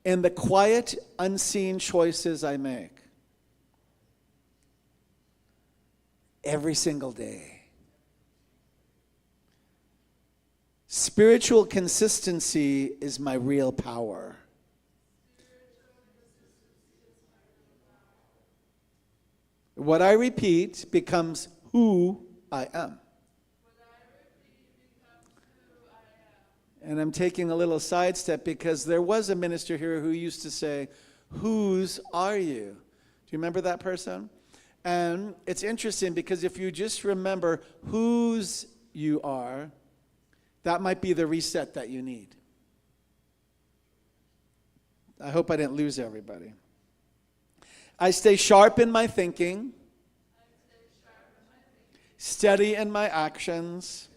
in the quiet, unseen choices I make. Every single day. Spiritual consistency is my real power. What I repeat becomes who I am. And I'm taking a little sidestep because there was a minister here who used to say, whose are you? Do you remember that person? And it's interesting because if you just remember whose you are, that might be the reset that you need. I hope I didn't lose everybody. I stay sharp in my thinking, steady in my actions,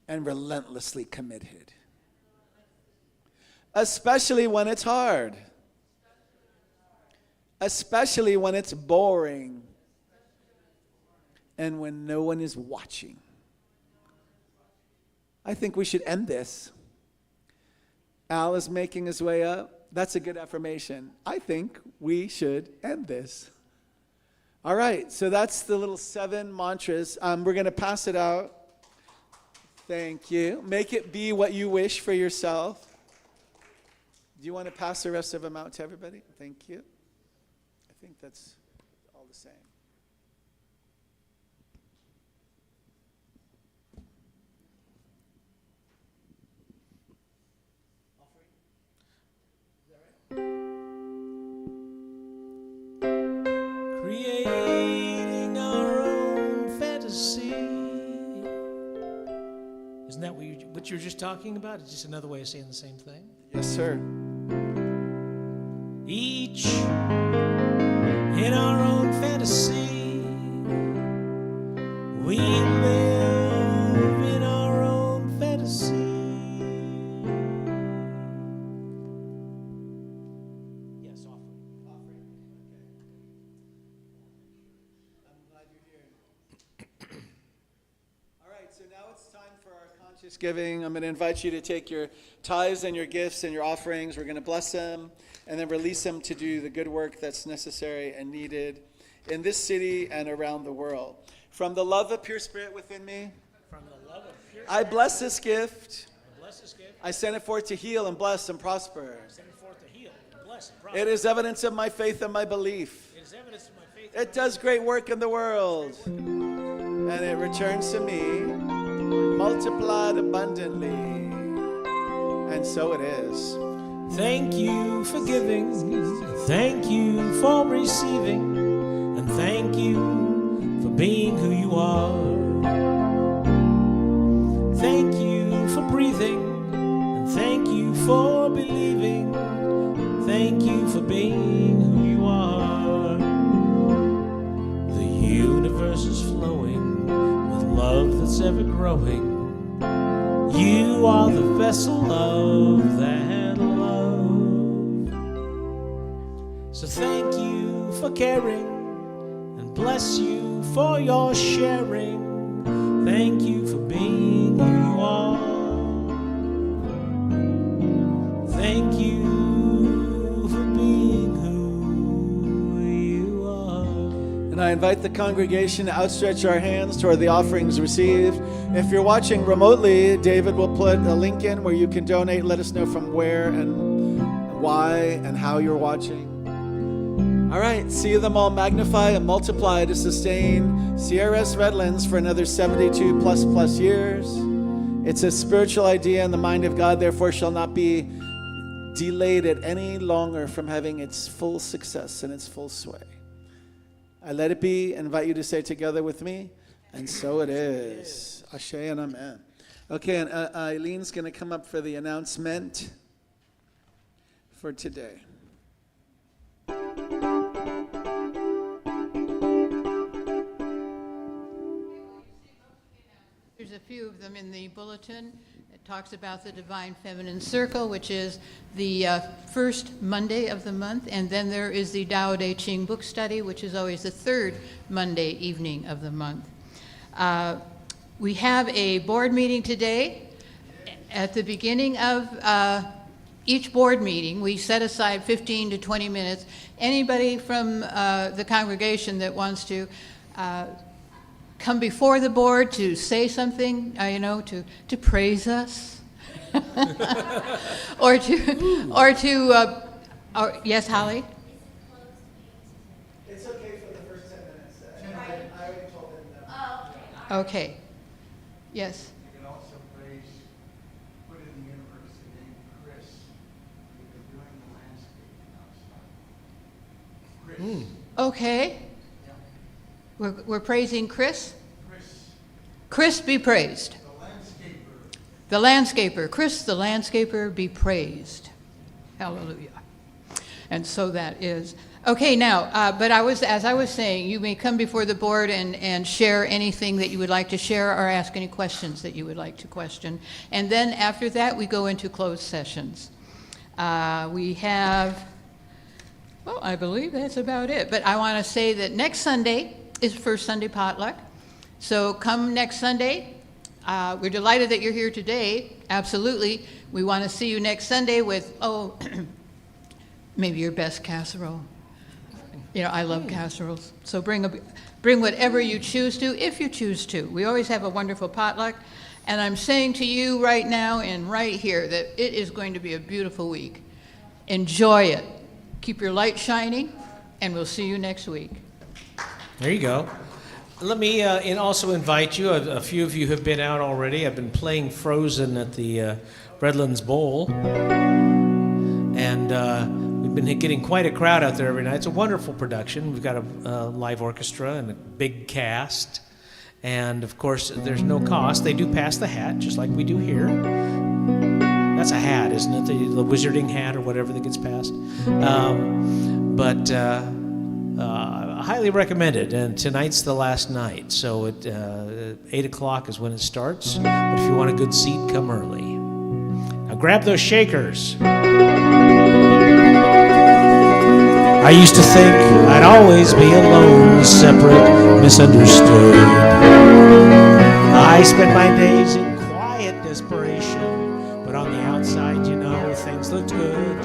and relentlessly committed. Especially when it's hard. Especially when it's boring. And when no one is watching. I think we should end this. Al is making his way up. That's a good affirmation. I think we should end this. All right, so that's the little 7 mantras. We're going to pass it out. Thank you. Make it be what you wish for yourself. Do you want to pass the rest of them out to everybody? Thank you. I think that's all the same. Creating our own fantasy. Isn't that what you were just talking about? It's just another way of saying the same thing. Yes, sir. Each in our own fantasy, we live in our own fantasy. Yes, offering. I'm glad you're here. All right, so now it's time for our conscious giving. I'm going to invite you to take your tithes and your gifts and your offerings. We're going to bless them and then release them to do the good work that's necessary and needed in this city and around the world. From the love of pure spirit within me, From the love of pure I bless this gift. I bless this gift. I send it forth to heal and bless and prosper. Send it forth to heal and bless and prosper. It is evidence of my faith and my belief. It is evidence of my faith. It does great work in the world. And it returns to me multiplied abundantly. And so it is. Thank you for giving, thank you for receiving, and thank you for being who you are. Thank you for breathing, and thank you for believing, thank you for being who you are. The universe is flowing with love that's ever growing. You are the vessel of that love. So thank you for caring, and bless you for your sharing. Thank you for being who you are. Thank you for being who you are. And I invite the congregation to outstretch our hands toward the offerings received. If you're watching remotely, David will put a link in where you can donate. Let us know from where and why and how you're watching. All right, see them all magnify and multiply to sustain CRS Redlands for another 72 plus years. It's a spiritual idea in the mind of God, therefore shall not be delayed it any longer from having its full success and its full sway. I let it be. Invite you to say together with me, and so it is. Ashe and amen. Okay, and Eileen's going to come up for the announcement for today. There's a few of them in the bulletin. It talks about the Divine Feminine Circle, which is the first Monday of the month, and then there is the Tao Te Ching book study, which is always the third Monday evening of the month. We have a board meeting today. At the beginning of each board meeting, we set aside 15 to 20 minutes. Anybody from the congregation that wants to come before the board to say something, to praise us, or yes, Holly? It's okay for the first 10 minutes. I already told them that. Okay. Yes. You can also put in the universe the name Chris. You've been doing the landscape outside. Chris. Okay. We're praising Chris. Chris be praised. The landscaper. Chris the landscaper be praised. Hallelujah. And so that is. Okay, now, but as I was saying, you may come before the board and share anything that you would like to share or ask any questions that you would like to question. And then after that, we go into closed sessions. We have, well, I believe that's about it. But I want to say that next Sunday is First Sunday Potluck. So come next Sunday. We're delighted that you're here today. Absolutely. We want to see you next Sunday with, maybe your best casserole. I love casseroles. So bring whatever you choose to, if you choose to. We always have a wonderful potluck. And I'm saying to you right now and right here that it is going to be a beautiful week. Enjoy it. Keep your light shining, and we'll see you next week. There you go. Let me also invite you. A few of you have been out already. I've been playing Frozen at the Redlands Bowl. And we've been getting quite a crowd out there every night. It's a wonderful production. We've got a live orchestra and a big cast. And, of course, there's no cost. They do pass the hat, just like we do here. That's a hat, isn't it? The wizarding hat or whatever that gets passed. But highly recommended. And tonight's the last night. So at 8 o'clock is when it starts. But if you want a good seat, come early. Now grab those shakers. I used to think I'd always be alone, separate, misunderstood. I spent my days in quiet desperation, but on the outside, things looked good.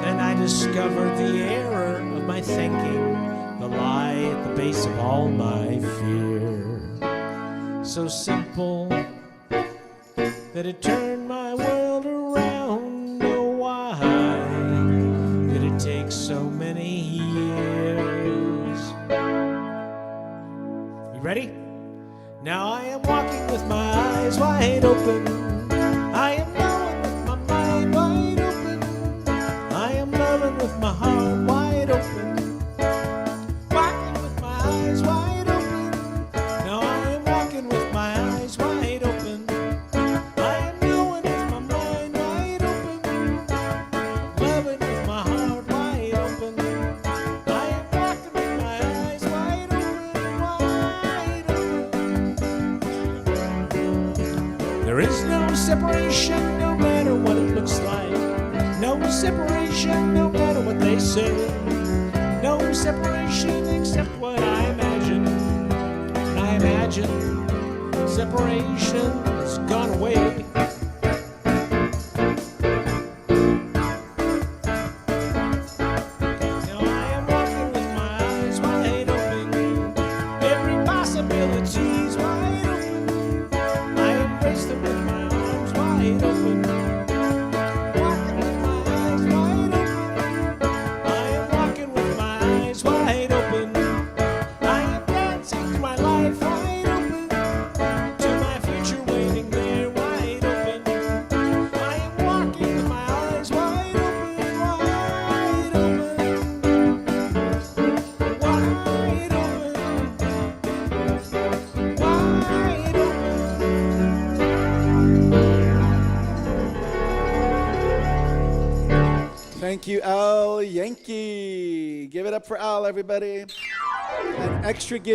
Then I discovered the error of my thinking, the lie at the base of all my fear. So simple that it turned my world around. Oh, why did it take so many years? You ready? Now I am walking with my eyes wide open. I am knowing with my mind wide open. I am loving with my heart wide open. Walking with my eyes wide open. Now I am walking with my eyes wide open. I am knowing with my mind wide open. Loving with my heart wide open. I am walking with my eyes wide open. There is no separation, no matter what it looks like. No separation, no matter what they say. No separation except what I imagine. And I imagine separation has gone away. Now I am walking with my eyes wide open, every possibility's wide open. I embrace them with my arms wide open, walking with my eyes wide open. I am walking with my eyes wide open. I am dancing to my life wide open, to my future waiting there wide open. I am walking with my eyes wide open, wide open, wide open, wide open. Thank you, Al Yankee. Give it up for Al, everybody. An extra gift.